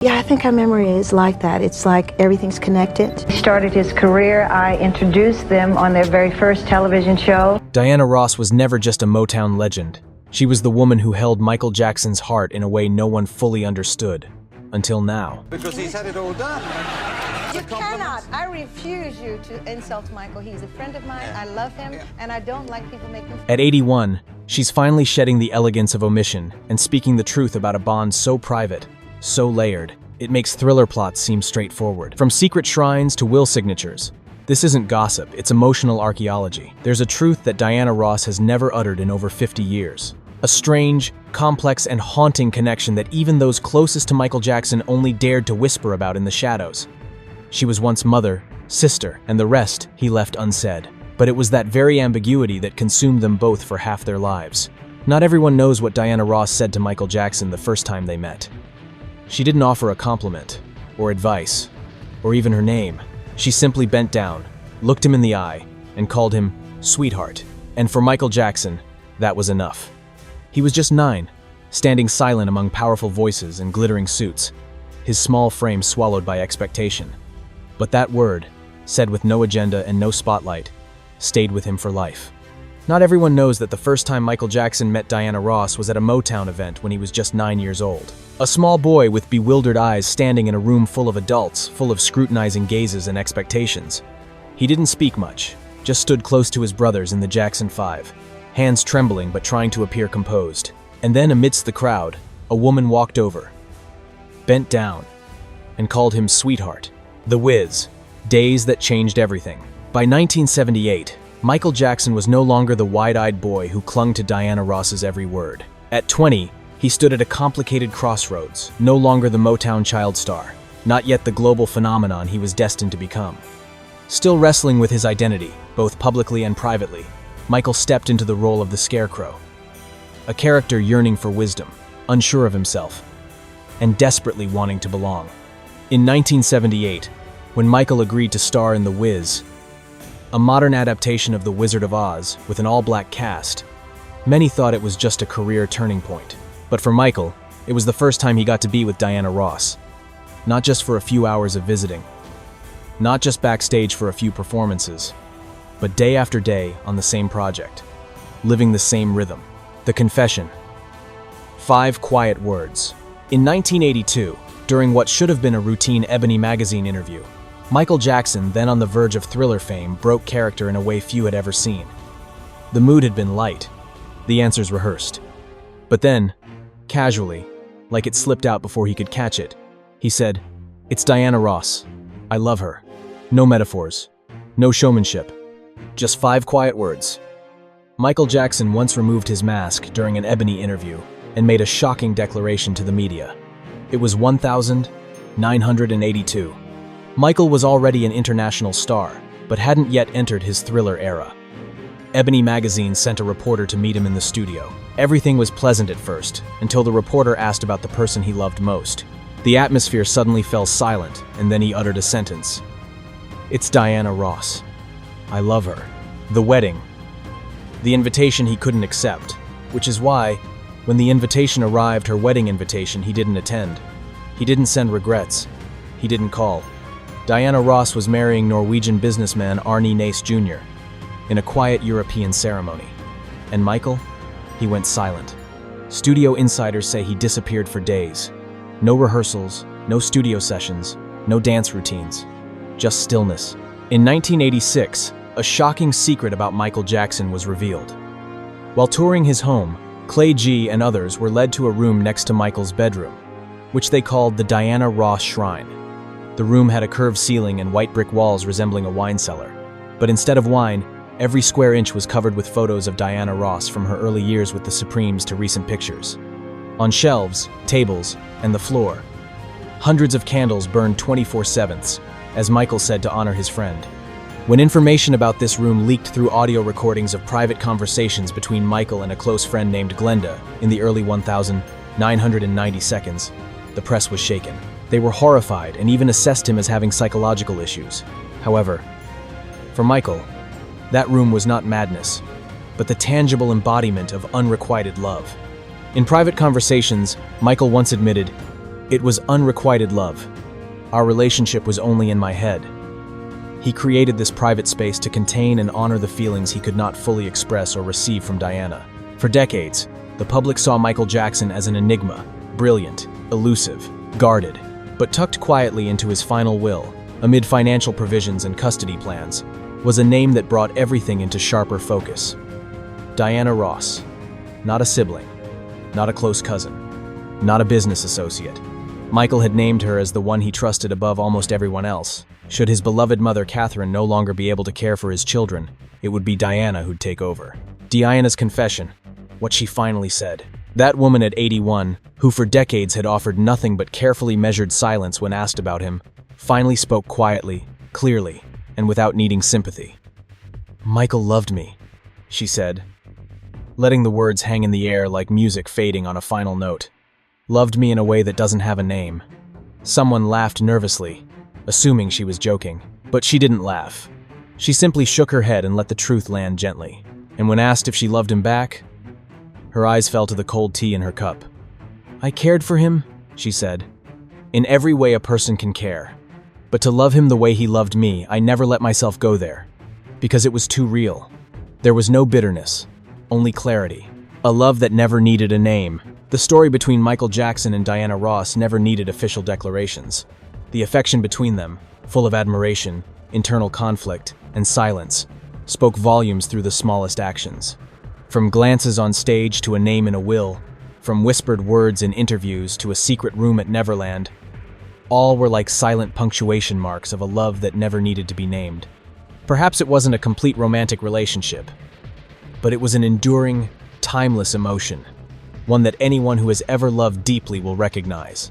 Yeah, I think our memory is like that. It's like everything's connected. He started his career. I introduced them on their very first television show. Diana Ross was never just a Motown legend. She was the woman who held Michael Jackson's heart in a way no one fully understood. Until now. Because he's had it all done. You cannot. I refuse you to insult Michael. He's a friend of mine. I love him, and I don't like people making fun. At 81, she's finally shedding the elegance of omission and speaking the truth about a bond so private, so layered, it makes thriller plots seem straightforward. From secret shrines to will signatures. This isn't gossip, it's emotional archaeology. There's a truth that Diana Ross has never uttered in over 50 years. A strange, complex, and haunting connection that even those closest to Michael Jackson only dared to whisper about in the shadows. She was once mother, sister, and the rest he left unsaid. But it was that very ambiguity that consumed them both for half their lives. Not everyone knows what Diana Ross said to Michael Jackson the first time they met. She didn't offer a compliment, or advice, or even her name. She simply bent down, looked him in the eye, and called him sweetheart. And for Michael Jackson, that was enough. He was just 9, standing silent among powerful voices and glittering suits, his small frame swallowed by expectation. But that word, said with no agenda and no spotlight, stayed with him for life. Not everyone knows that the first time Michael Jackson met Diana Ross was at a Motown event when he was just 9 years old. A small boy with bewildered eyes standing in a room full of adults, full of scrutinizing gazes and expectations. He didn't speak much, just stood close to his brothers in the Jackson 5, hands trembling but trying to appear composed. And then amidst the crowd, a woman walked over, bent down, and called him sweetheart. The Whiz, days that changed everything. By 1978, Michael Jackson was no longer the wide-eyed boy who clung to Diana Ross's every word. At 20, he stood at a complicated crossroads, no longer the Motown child star, not yet the global phenomenon he was destined to become. Still wrestling with his identity, both publicly and privately, Michael stepped into the role of the Scarecrow, a character yearning for wisdom, unsure of himself, and desperately wanting to belong. In 1978, when Michael agreed to star in The Wiz, a modern adaptation of The Wizard of Oz with an all-black cast, many thought it was just a career turning point. But for Michael, it was the first time he got to be with Diana Ross. Not just for a few hours of visiting, not just backstage for a few performances, but day after day on the same project, living the same rhythm. The Confession. 5 quiet words. In 1982, during what should have been a routine Ebony magazine interview, Michael Jackson, then on the verge of Thriller fame, broke character in a way few had ever seen. The mood had been light, the answers rehearsed. But then, casually, like it slipped out before he could catch it, he said, "It's Diana Ross. I love her." No metaphors, no showmanship, just 5 quiet words. Michael Jackson once removed his mask during an Ebony interview and made a shocking declaration to the media. It was 1982. Michael was already an international star, but hadn't yet entered his Thriller era. Ebony magazine sent a reporter to meet him in the studio. Everything was pleasant at first, until the reporter asked about the person he loved most. The atmosphere suddenly fell silent, and then he uttered a sentence. "It's Diana Ross. I love her." The wedding. The invitation he couldn't accept, which is why, when the invitation arrived, her wedding invitation, he didn't attend. He didn't send regrets. He didn't call. Diana Ross was marrying Norwegian businessman Arne Nace Jr. in a quiet European ceremony. And Michael? He went silent. Studio insiders say he disappeared for days. No rehearsals, no studio sessions, no dance routines, just stillness. In 1986, a shocking secret about Michael Jackson was revealed. While touring his home, Clay G and others were led to a room next to Michael's bedroom, which they called the Diana Ross Shrine. The room had a curved ceiling and white brick walls resembling a wine cellar. But instead of wine, every square inch was covered with photos of Diana Ross from her early years with the Supremes to recent pictures. On shelves, tables, and the floor, hundreds of candles burned 24/7, as Michael said to honor his friend. When information about this room leaked through audio recordings of private conversations between Michael and a close friend named Glenda in the early 1990 seconds, the press was shaken. They were horrified and even assessed him as having psychological issues. However, for Michael, that room was not madness, but the tangible embodiment of unrequited love. In private conversations, Michael once admitted, It was unrequited love. Our relationship was only in my head. He created this private space to contain and honor the feelings he could not fully express or receive from Diana. For decades, the public saw Michael Jackson as an enigma, brilliant, elusive, guarded, but tucked quietly into his final will, amid financial provisions and custody plans, was a name that brought everything into sharper focus. Diana Ross. Not a sibling, not a close cousin, not a business associate. Michael had named her as the one he trusted above almost everyone else. Should his beloved mother Catherine no longer be able to care for his children, it would be Diana who'd take over. Diana's confession, what she finally said. That woman at 81, who for decades had offered nothing but carefully measured silence when asked about him, finally spoke quietly, clearly, and without needing sympathy. "Michael loved me," she said, letting the words hang in the air like music fading on a final note. Loved me in a way that doesn't have a name. Someone laughed nervously, assuming she was joking. But she didn't laugh. She simply shook her head and let the truth land gently. And when asked if she loved him back, her eyes fell to the cold tea in her cup. "I cared for him," she said, "in every way a person can care. But to love him the way he loved me, I never let myself go there. Because it was too real. There was no bitterness, only clarity. A love that never needed a name." The story between Michael Jackson and Diana Ross never needed official declarations. The affection between them, full of admiration, internal conflict, and silence, spoke volumes through the smallest actions. From glances on stage to a name in a will, from whispered words in interviews to a secret room at Neverland, all were like silent punctuation marks of a love that never needed to be named. Perhaps it wasn't a complete romantic relationship, but it was an enduring, timeless emotion, one that anyone who has ever loved deeply will recognize.